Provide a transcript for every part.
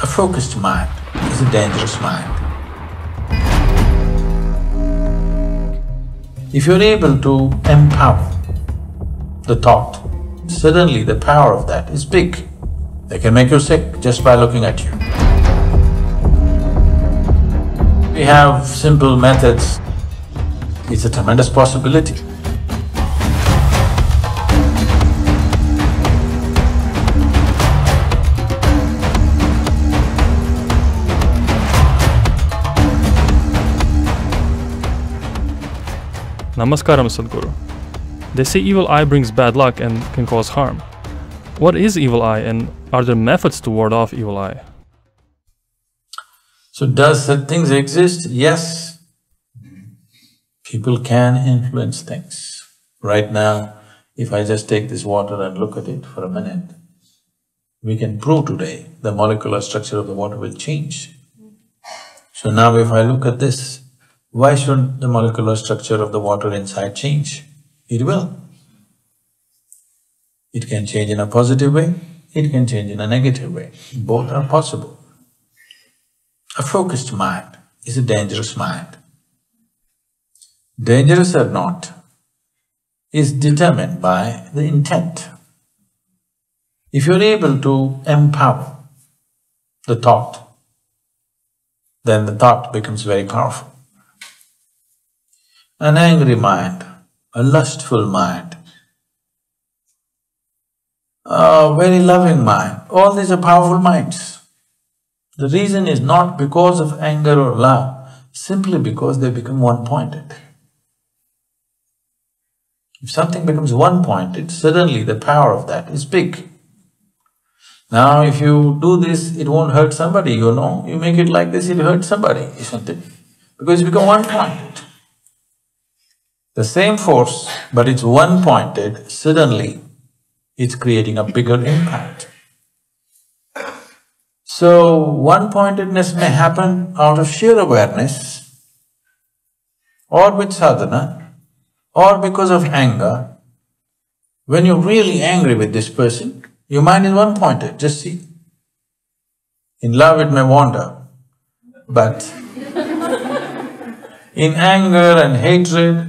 A focused mind is a dangerous mind. If you're able to empower the thought, suddenly the power of that is big. They can make you sick just by looking at you. We have simple methods. It's a tremendous possibility. Namaskaram, Sadhguru. They say evil eye brings bad luck and can cause harm. What is evil eye, and are there methods to ward off evil eye? So does such things exist? Yes. People can influence things. Right now, if I just take this water and look at it for a minute, we can prove today the molecular structure of the water will change. So now if I look at this, why shouldn't the molecular structure of the water inside change? It will. It can change in a positive way, it can change in a negative way. Both are possible. A focused mind is a dangerous mind. Dangerous or not is determined by the intent. If you're able to empower the thought, then the thought becomes very powerful. An angry mind, a lustful mind, a very loving mind, all these are powerful minds. The reason is not because of anger or love, simply because they become one-pointed. If something becomes one-pointed, suddenly the power of that is big. Now if you do this, it won't hurt somebody, you know, you make it like this, it hurts somebody, isn't it? Because it's become one-pointed. The same force, but it's one-pointed, suddenly it's creating a bigger impact. So, one-pointedness may happen out of sheer awareness, or with sadhana, or because of anger. When you're really angry with this person, your mind is one-pointed, just see. In love it may wander, but in anger and hatred,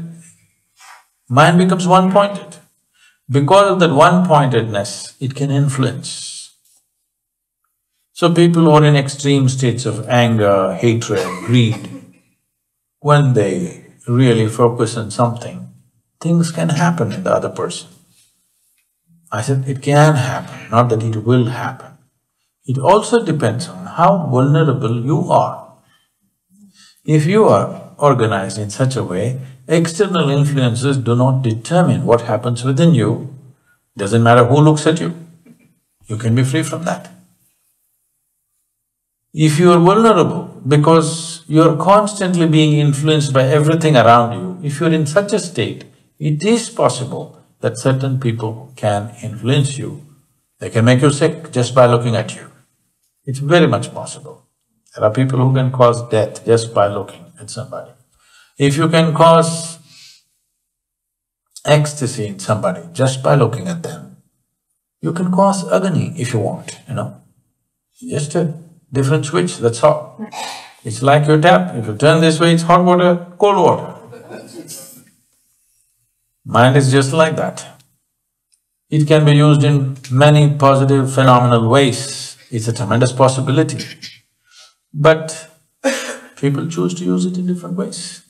mind becomes one-pointed. Because of that one-pointedness, it can influence. So people who are in extreme states of anger, hatred, greed, when they really focus on something, things can happen in the other person. I said it can happen, not that it will happen. It also depends on how vulnerable you are. If you are organized in such a way, external influences do not determine what happens within you. Doesn't matter who looks at you, you can be free from that. If you are vulnerable because you're constantly being influenced by everything around you, if you're in such a state, it is possible that certain people can influence you. They can make you sick just by looking at you. It's very much possible. There are people who can cause death just by looking at somebody. If you can cause ecstasy in somebody just by looking at them, you can cause agony if you want, you know. Just a different switch, that's all. It's like your tap, if you turn this way, it's hot water, cold water. Mind is just like that. It can be used in many positive, phenomenal ways. It's a tremendous possibility. But people choose to use it in different ways.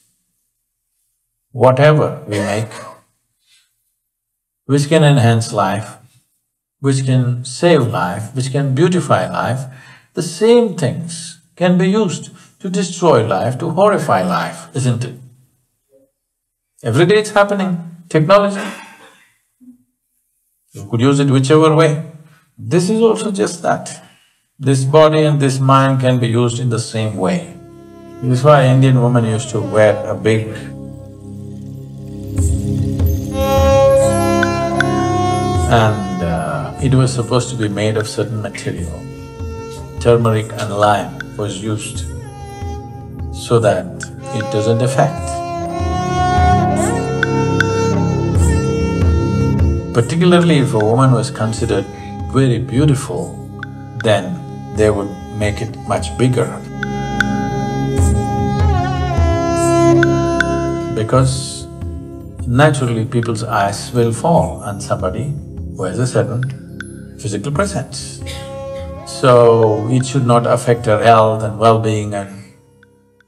Whatever we make, which can enhance life, which can save life, which can beautify life, the same things can be used to destroy life, to horrify life, isn't it? Every day it's happening, technology. You could use it whichever way. This is also just that. This body and this mind can be used in the same way. This is why Indian women used to wear a big and it was supposed to be made of certain material. Turmeric and lime was used so that it doesn't affect. Particularly if a woman was considered very beautiful, then they would make it much bigger. Because naturally people's eyes will fall on somebody who has a certain physical presence. So it should not affect her health and well-being and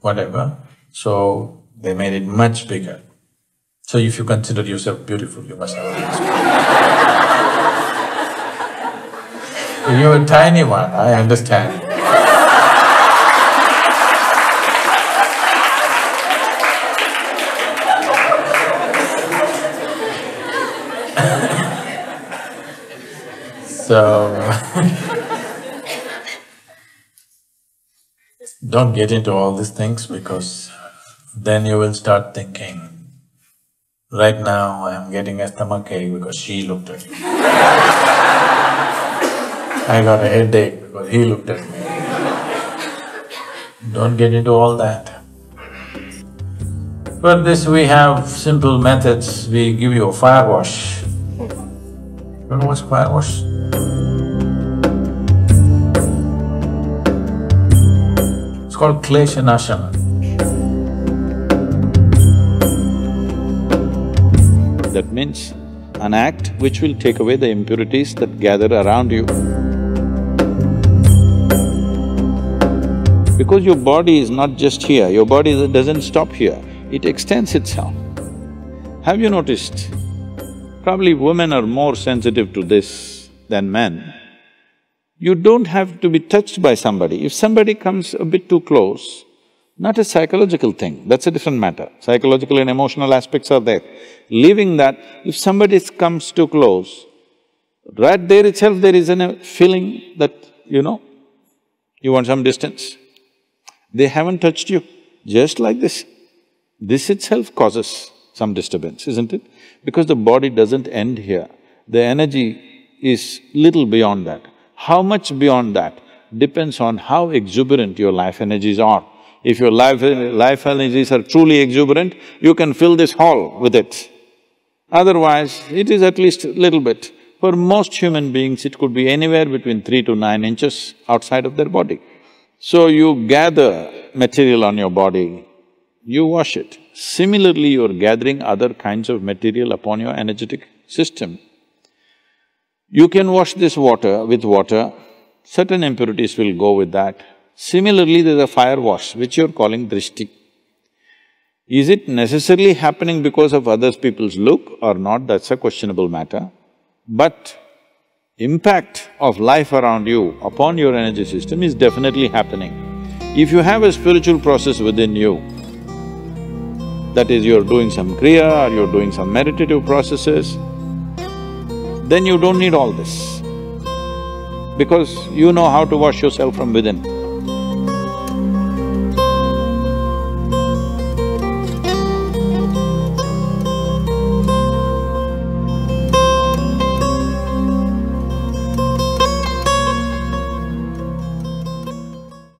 whatever, so they made it much bigger. So if you consider yourself beautiful, you must have a big smile. You're a tiny one, I understand. So don't get into all these things because then you will start thinking, right now I am getting a stomachache because she looked at me. I got a headache because he looked at me. Don't get into all that. For this we have simple methods, we give you a fire wash. You know what's fire wash? It's called Kleshanashana. That means an act which will take away the impurities that gather around you. Because your body is not just here, your body doesn't stop here, it extends itself. Have you noticed? Probably women are more sensitive to this than men. You don't have to be touched by somebody. If somebody comes a bit too close, not a psychological thing, that's a different matter. Psychological and emotional aspects are there. Leaving that, if somebody comes too close, right there itself there is a feeling that, you want some distance. They haven't touched you, just like this. This itself causes some disturbance, isn't it? Because the body doesn't end here, the energy is little beyond that. How much beyond that depends on how exuberant your life energies are. If your life energies are truly exuberant, you can fill this hall with it. Otherwise, it is at least a little bit. For most human beings, it could be anywhere between 3 to 9 inches outside of their body. So you gather material on your body, you wash it. Similarly, you are gathering other kinds of material upon your energetic system. You can wash this water with water, certain impurities will go with that. Similarly, there's a fire wash, which you're calling drishti. Is it necessarily happening because of other people's look or not, that's a questionable matter. But impact of life around you upon your energy system is definitely happening. If you have a spiritual process within you, that is, you're doing some kriya or you're doing some meditative processes, then you don't need all this. Because you know how to wash yourself from within.